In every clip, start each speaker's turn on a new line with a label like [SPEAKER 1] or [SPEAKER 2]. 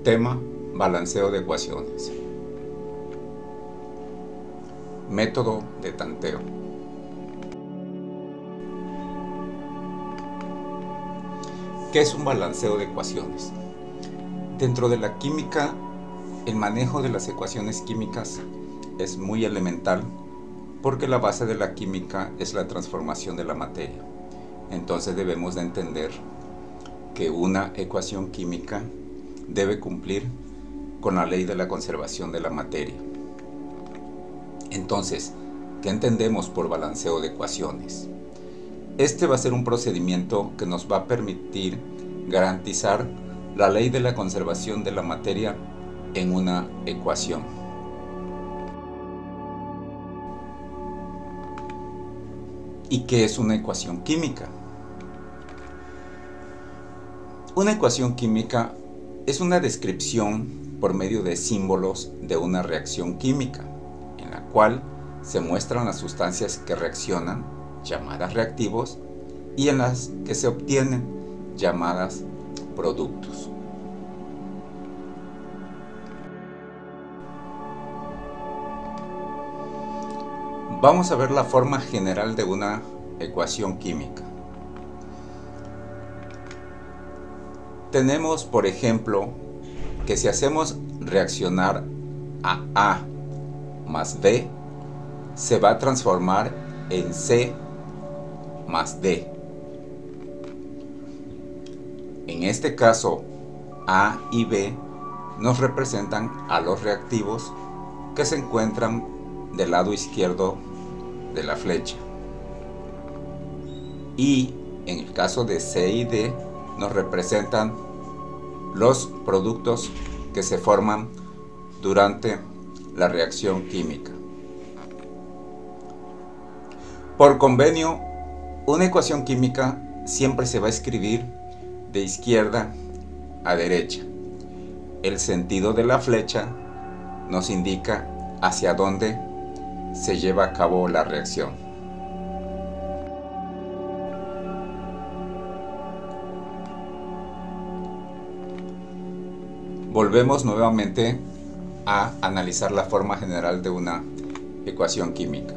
[SPEAKER 1] Tema: balanceo de ecuaciones. Método de tanteo. ¿Qué es un balanceo de ecuaciones? Dentro de la química, el manejo de las ecuaciones químicas es muy elemental porque la base de la química es la transformación de la materia. Entonces debemos de entender que una ecuación química debe cumplir con la ley de la conservación de la materia. Entonces, ¿qué entendemos por balanceo de ecuaciones? Este va a ser un procedimiento que nos va a permitir garantizar la ley de la conservación de la materia en una ecuación. ¿Y qué es una ecuación química? Una ecuación química es una descripción por medio de símbolos de una reacción química, en la cual se muestran las sustancias que reaccionan, llamadas reactivos, y en las que se obtienen, llamadas productos. Vamos a ver la forma general de una ecuación química. Tenemos, por ejemplo, que si hacemos reaccionar a A más B, se va a transformar en C más D. En este caso, A y B nos representan a los reactivos que se encuentran del lado izquierdo de la flecha. Y en el caso de C y D nos representan los productos que se forman durante la reacción química. Por convenio, una ecuación química siempre se va a escribir de izquierda a derecha. El sentido de la flecha nos indica hacia dónde se lleva a cabo la reacción. Volvemos nuevamente a analizar la forma general de una ecuación química.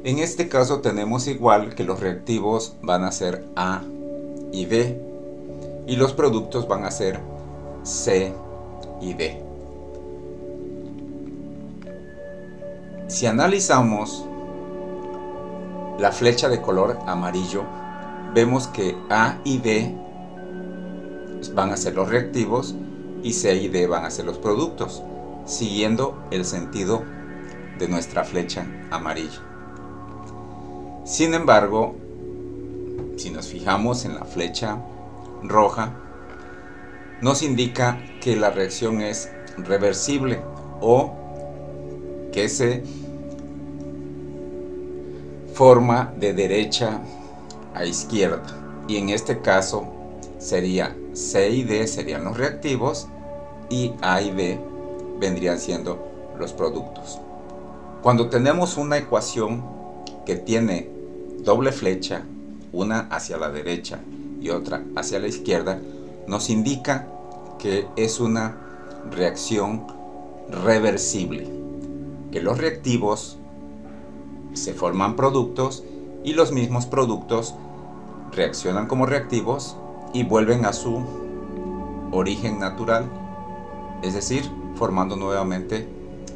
[SPEAKER 1] En este caso tenemos igual que los reactivos van a ser A y B y los productos van a ser C y D. Si analizamos la flecha de color amarillo, vemos que A y B van a ser los reactivos y C y D van a ser los productos, siguiendo el sentido de nuestra flecha amarilla. Sin embargo, si nos fijamos en la flecha roja, nos indica que la reacción es reversible o que se forma de derecha a izquierda, y en este caso sería C y D serían los reactivos y A y B vendrían siendo los productos. Cuando tenemos una ecuación que tiene doble flecha, una hacia la derecha y otra hacia la izquierda, nos indica que es una reacción reversible, que los reactivos se forman productos y los mismos productos reaccionan como reactivos y vuelven a su origen natural, es decir, formando nuevamente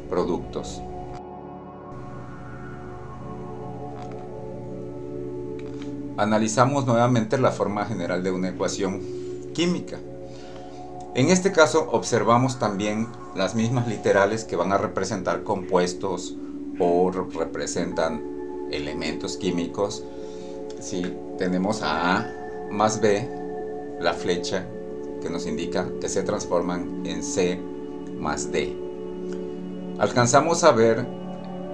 [SPEAKER 1] productos. Analizamos nuevamente la forma general de una ecuación química. En este caso observamos también las mismas literales que van a representar compuestos o representan elementos químicos. Si tenemos a A más B, la flecha que nos indica que se transforman en C más D. Alcanzamos a ver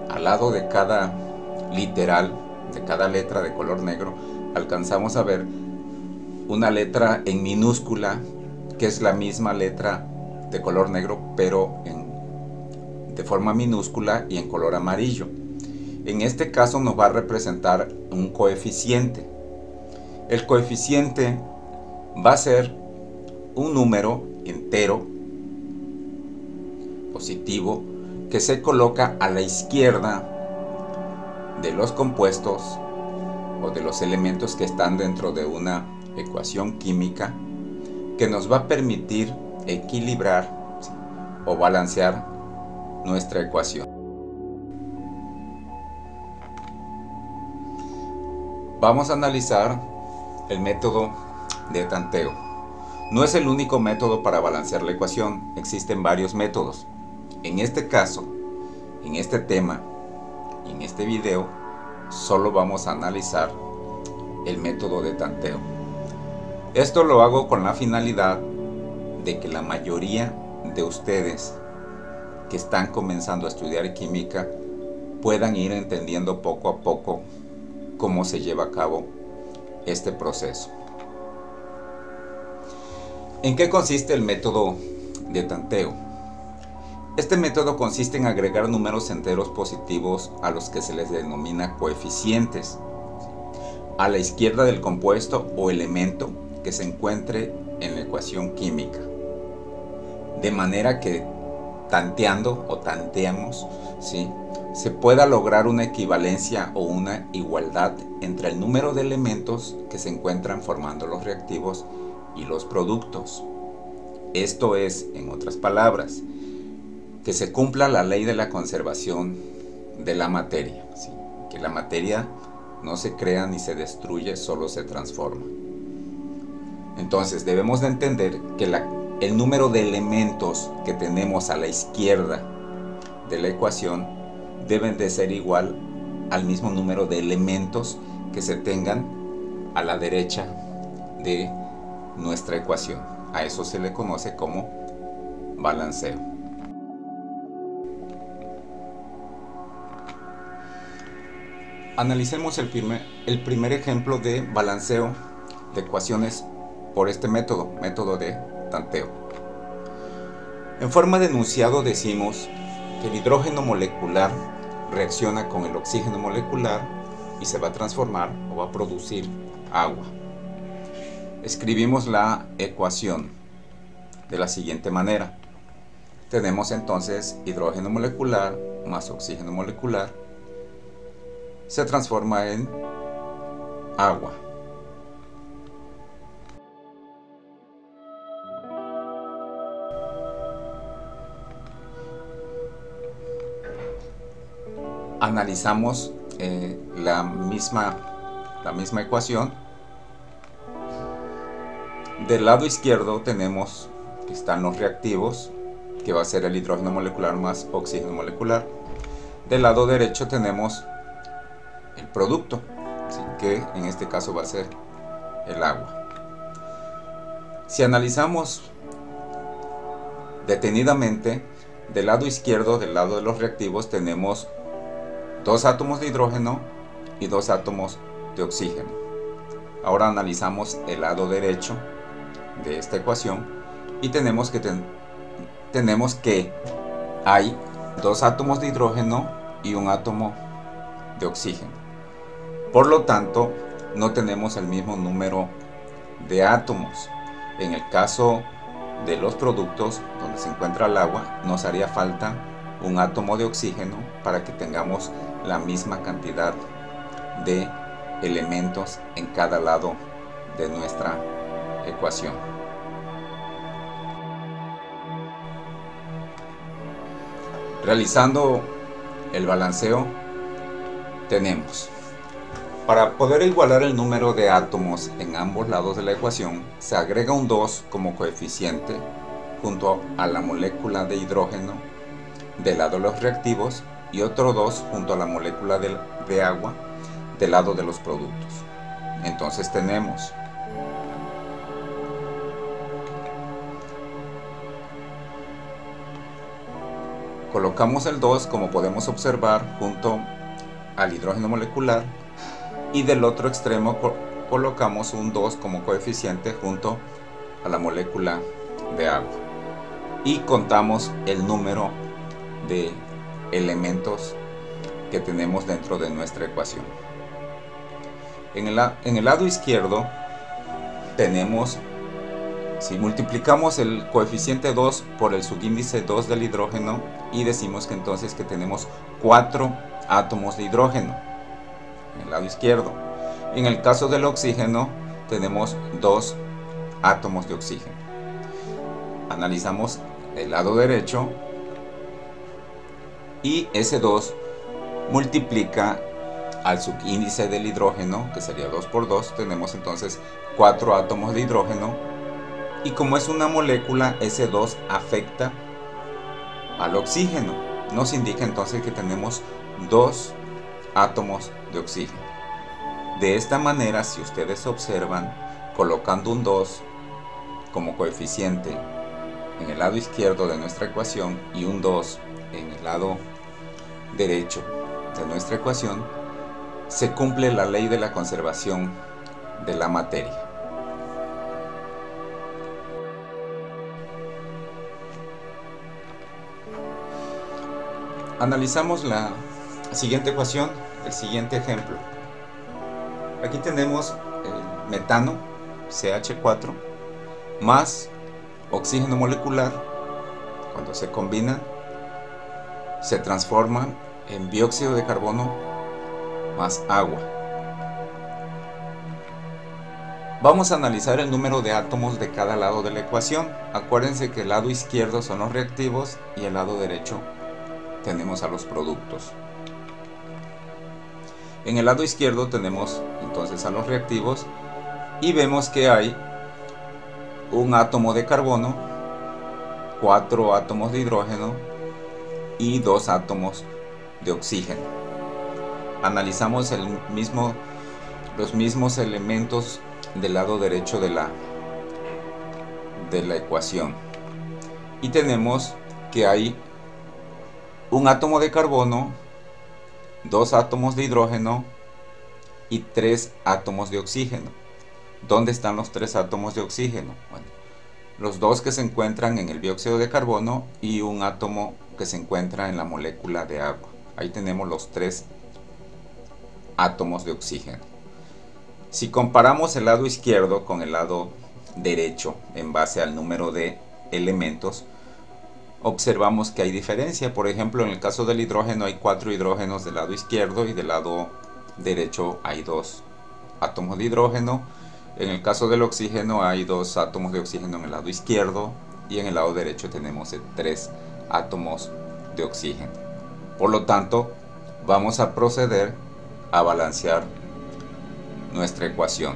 [SPEAKER 1] al lado de cada literal, de cada letra de color negro, alcanzamos a ver una letra en minúscula que es la misma letra de color negro pero de forma minúscula y en color amarillo. En este caso nos va a representar un coeficiente. El coeficiente va a ser un número entero positivo que se coloca a la izquierda de los compuestos o de los elementos que están dentro de una ecuación química, que nos va a permitir equilibrar, ¿sí?, o balancear nuestra ecuación. Vamos a analizar el método de tanteo. No es el único método para balancear la ecuación, existen varios métodos. En este caso, en este tema y en este video, solo vamos a analizar el método de tanteo. Esto lo hago con la finalidad de que la mayoría de ustedes que están comenzando a estudiar química puedan ir entendiendo poco a poco cómo se lleva a cabo este proceso. ¿En qué consiste el método de tanteo? Este método consiste en agregar números enteros positivos a los que se les denomina coeficientes a la izquierda del compuesto o elemento que se encuentre en la ecuación química, de manera que tanteando o tanteamos, ¿sí?, se pueda lograr una equivalencia o una igualdad entre el número de elementos que se encuentran formando los reactivos y los productos. Esto es, en otras palabras, que se cumpla la ley de la conservación de la materia, ¿sí?, que la materia no se crea ni se destruye, solo se transforma. Entonces debemos de entender que el número de elementos que tenemos a la izquierda de la ecuación deben de ser igual al mismo número de elementos que se tengan a la derecha de nuestra ecuación. A eso se le conoce como balanceo. Analicemos el primer ejemplo de balanceo de ecuaciones por este método de tanteo. En forma de enunciado decimos que el hidrógeno molecular reacciona con el oxígeno molecular y se va a transformar o va a producir agua. Escribimos la ecuación de la siguiente manera. Tenemos entonces hidrógeno molecular más oxígeno molecular se transforma en agua. Analizamos la misma ecuación. Del lado izquierdo tenemos que están los reactivos, que va a ser el hidrógeno molecular más oxígeno molecular. Del lado derecho tenemos el producto, así que en este caso va a ser el agua. Si analizamos detenidamente, del lado izquierdo, del lado de los reactivos, tenemos 2 átomos de hidrógeno y 2 átomos de oxígeno. Ahora analizamos el lado derecho de esta ecuación y tenemos que hay 2 átomos de hidrógeno y 1 átomo de oxígeno. Por lo tanto, no tenemos el mismo número de átomos. En el caso de los productos donde se encuentra el agua, nos haría falta 1 átomo de oxígeno para que tengamos la misma cantidad de elementos en cada lado de nuestra ecuación. Realizando el balanceo, tenemos, para poder igualar el número de átomos en ambos lados de la ecuación, se agrega un 2 como coeficiente junto a la molécula de hidrógeno del lado de los reactivos y otro 2 junto a la molécula de agua del lado de los productos. Entonces tenemos colocamos el 2, como podemos observar, junto al hidrógeno molecular, y del otro extremo colocamos un 2 como coeficiente junto a la molécula de agua y contamos el número de elementos que tenemos dentro de nuestra ecuación. En el lado izquierdo tenemos Si multiplicamos el coeficiente 2 por el subíndice 2 del hidrógeno y decimos que entonces que tenemos 4 átomos de hidrógeno en el lado izquierdo. En el caso del oxígeno tenemos 2 átomos de oxígeno. Analizamos el lado derecho y ese 2 multiplica al subíndice del hidrógeno, que sería 2 por 2, tenemos entonces 4 átomos de hidrógeno, y como es una molécula, ese 2 afecta al oxígeno. Nos indica entonces que tenemos 2 átomos de oxígeno. De esta manera, si ustedes observan, colocando un 2 como coeficiente en el lado izquierdo de nuestra ecuación y un 2 en el lado derecho de nuestra ecuación, se cumple la ley de la conservación de la materia. Analizamos la siguiente ecuación, el siguiente ejemplo. Aquí tenemos el metano, CH4, más oxígeno molecular. Cuando se combinan, se transforman en dióxido de carbono más agua. Vamos a analizar el número de átomos de cada lado de la ecuación. Acuérdense que el lado izquierdo son los reactivos y el lado derecho tenemos a los productos. En el lado izquierdo tenemos entonces a los reactivos y vemos que hay un átomo de carbono, 4 átomos de hidrógeno y 2 átomos de oxígeno. Analizamos los mismos elementos del lado derecho de la ecuación y tenemos que hay un átomo de carbono, 2 átomos de hidrógeno y 3 átomos de oxígeno. ¿Dónde están los 3 átomos de oxígeno? Bueno, los 2 que se encuentran en el dióxido de carbono y un átomo que se encuentra en la molécula de agua. Ahí tenemos los 3 átomos de oxígeno. Si comparamos el lado izquierdo con el lado derecho en base al número de elementos, observamos que hay diferencia. Por ejemplo, en el caso del hidrógeno hay 4 hidrógenos del lado izquierdo y del lado derecho hay 2 átomos de hidrógeno. En el caso del oxígeno hay 2 átomos de oxígeno en el lado izquierdo y en el lado derecho tenemos 3 átomos de oxígeno. Por lo tanto, vamos a proceder a balancear nuestra ecuación.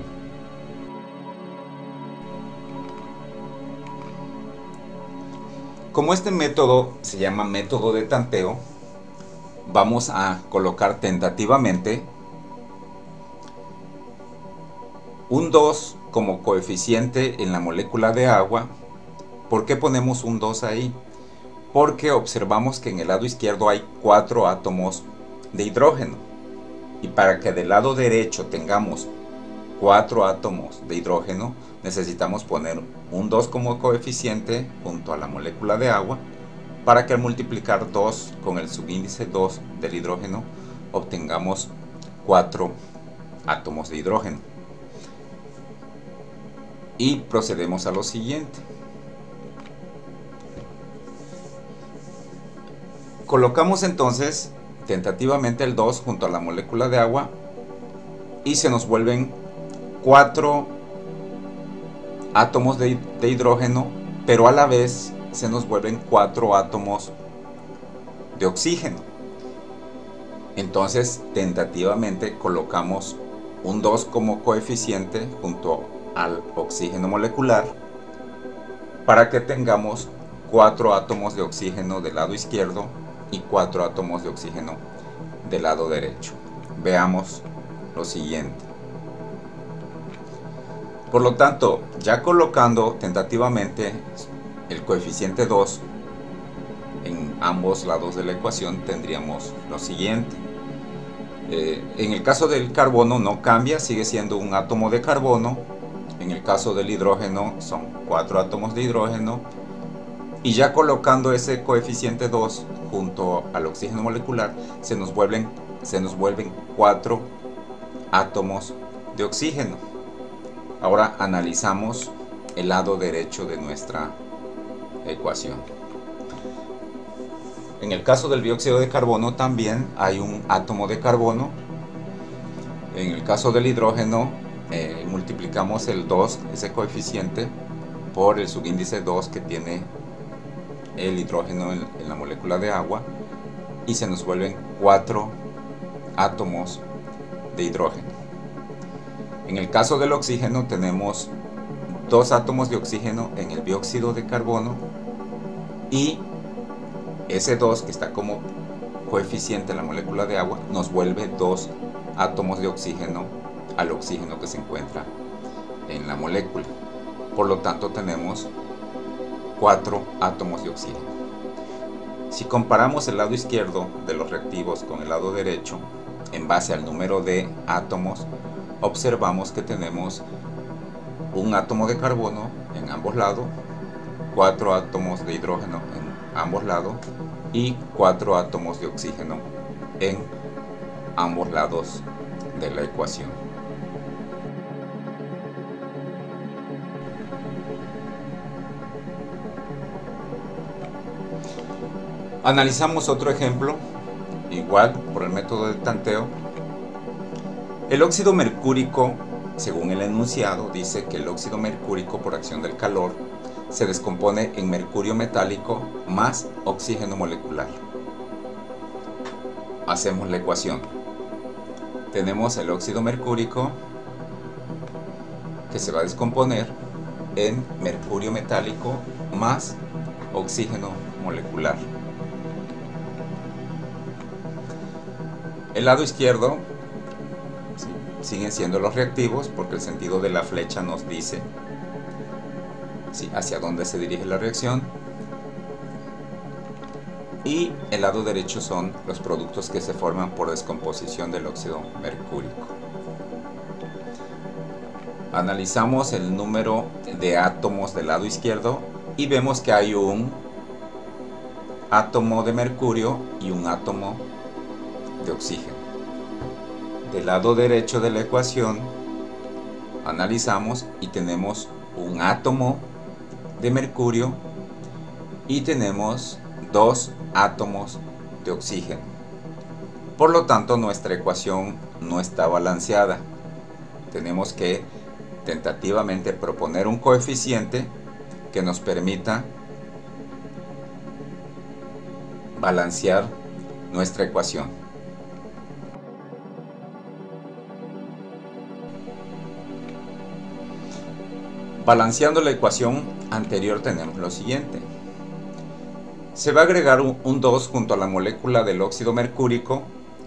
[SPEAKER 1] Como este método se llama método de tanteo, vamos a colocar tentativamente un 2 como coeficiente en la molécula de agua. ¿Por qué ponemos un 2 ahí? Porque observamos que en el lado izquierdo hay 4 átomos de hidrógeno. Y para que del lado derecho tengamos 4 átomos de hidrógeno, necesitamos poner un 2 como coeficiente junto a la molécula de agua, para que al multiplicar 2 con el subíndice 2 del hidrógeno, obtengamos 4 átomos de hidrógeno. Y procedemos a lo siguiente. Colocamos entonces tentativamente el 2 junto a la molécula de agua y se nos vuelven 4 átomos de hidrógeno, pero a la vez se nos vuelven 4 átomos de oxígeno. Entonces tentativamente colocamos un 2 como coeficiente junto al oxígeno molecular para que tengamos 4 átomos de oxígeno del lado izquierdo y 4 átomos de oxígeno del lado derecho. Veamos lo siguiente. Por lo tanto, ya colocando tentativamente el coeficiente 2 en ambos lados de la ecuación, tendríamos lo siguiente. En el caso del carbono no cambia, sigue siendo un átomo de carbono. En el caso del hidrógeno son 4 átomos de hidrógeno. Y ya colocando ese coeficiente 2 junto al oxígeno molecular, se nos vuelven 4 átomos de oxígeno. Ahora analizamos el lado derecho de nuestra ecuación. En el caso del dióxido de carbono también hay un átomo de carbono. En el caso del hidrógeno multiplicamos el 2, ese coeficiente, por el subíndice 2 que tiene el hidrógeno en la molécula de agua, y se nos vuelven 4 átomos de hidrógeno. En el caso del oxígeno tenemos 2 átomos de oxígeno en el dióxido de carbono, y ese 2 que está como coeficiente en la molécula de agua nos vuelve 2 átomos de oxígeno al oxígeno que se encuentra en la molécula. Por lo tanto tenemos 4 átomos de oxígeno. Si comparamos el lado izquierdo de los reactivos con el lado derecho en base al número de átomos, observamos que tenemos un átomo de carbono en ambos lados, 4 átomos de hidrógeno en ambos lados y 4 átomos de oxígeno en ambos lados de la ecuación. Analizamos otro ejemplo, igual por el método de tanteo. El óxido mercúrico, según el enunciado, dice que el óxido mercúrico, por acción del calor, se descompone en mercurio metálico más oxígeno molecular. Hacemos la ecuación. Tenemos el óxido mercúrico que se va a descomponer en mercurio metálico más oxígeno molecular. El lado izquierdo siguen siendo los reactivos, porque el sentido de la flecha nos dice hacia dónde se dirige la reacción, y el lado derecho son los productos que se forman por descomposición del óxido mercúrico. Analizamos el número de átomos del lado izquierdo y vemos que hay un átomo de mercurio y un átomo de oxígeno. Del lado derecho de la ecuación analizamos y tenemos un átomo de mercurio y tenemos 2 átomos de oxígeno. Por lo tanto, nuestra ecuación no está balanceada. Tenemos que tentativamente proponer un coeficiente que nos permita balancear nuestra ecuación. Balanceando la ecuación anterior tenemos lo siguiente. Se va a agregar un 2 junto a la molécula del óxido mercúrico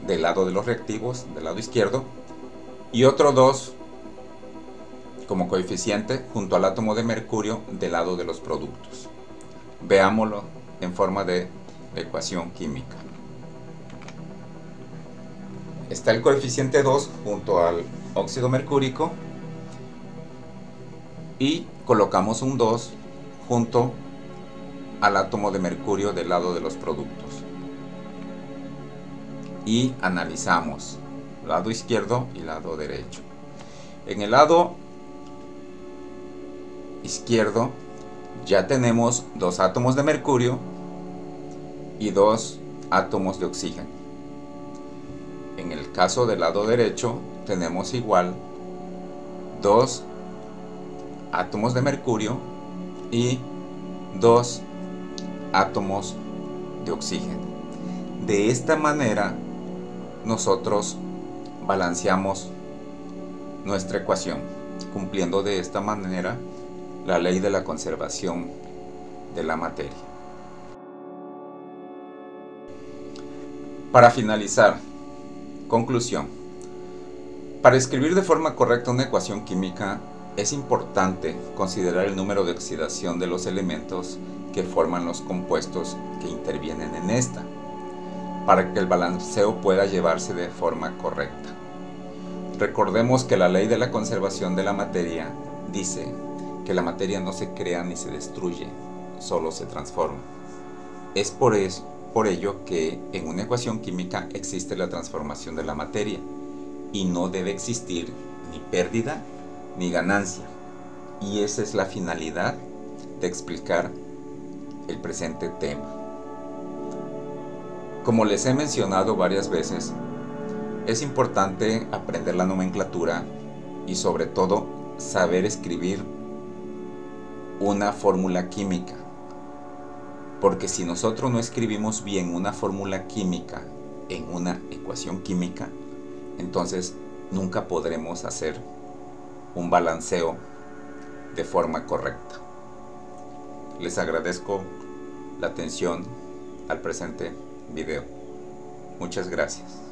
[SPEAKER 1] del lado de los reactivos, del lado izquierdo, y otro 2 como coeficiente junto al átomo de mercurio del lado de los productos. Veámoslo en forma de ecuación química. Está el coeficiente 2 junto al óxido mercúrico y colocamos un 2 junto al átomo de mercurio del lado de los productos. Y analizamos lado izquierdo y lado derecho. En el lado izquierdo ya tenemos 2 átomos de mercurio y 2 átomos de oxígeno. En el caso del lado derecho tenemos igual 2 átomos de mercurio y 2 átomos de oxígeno. De esta manera nosotros balanceamos nuestra ecuación, cumpliendo de esta manera la ley de la conservación de la materia. Para finalizar, conclusión. Para escribir de forma correcta una ecuación química es importante considerar el número de oxidación de los elementos que forman los compuestos que intervienen en esta, para que el balanceo pueda llevarse de forma correcta. Recordemos que la ley de la conservación de la materia dice que la materia no se crea ni se destruye, solo se transforma. Es por ello que en una ecuación química existe la transformación de la materia y no debe existir ni pérdida ni ganancia. y esa es la finalidad de explicar el presente tema. Como les he mencionado varias veces, es importante aprender la nomenclatura y sobre todo saber escribir una fórmula química, porque si nosotros no escribimos bien una fórmula química en una ecuación química, entonces nunca podremos hacer un balanceo de forma correcta. Les agradezco la atención al presente video. Muchas gracias.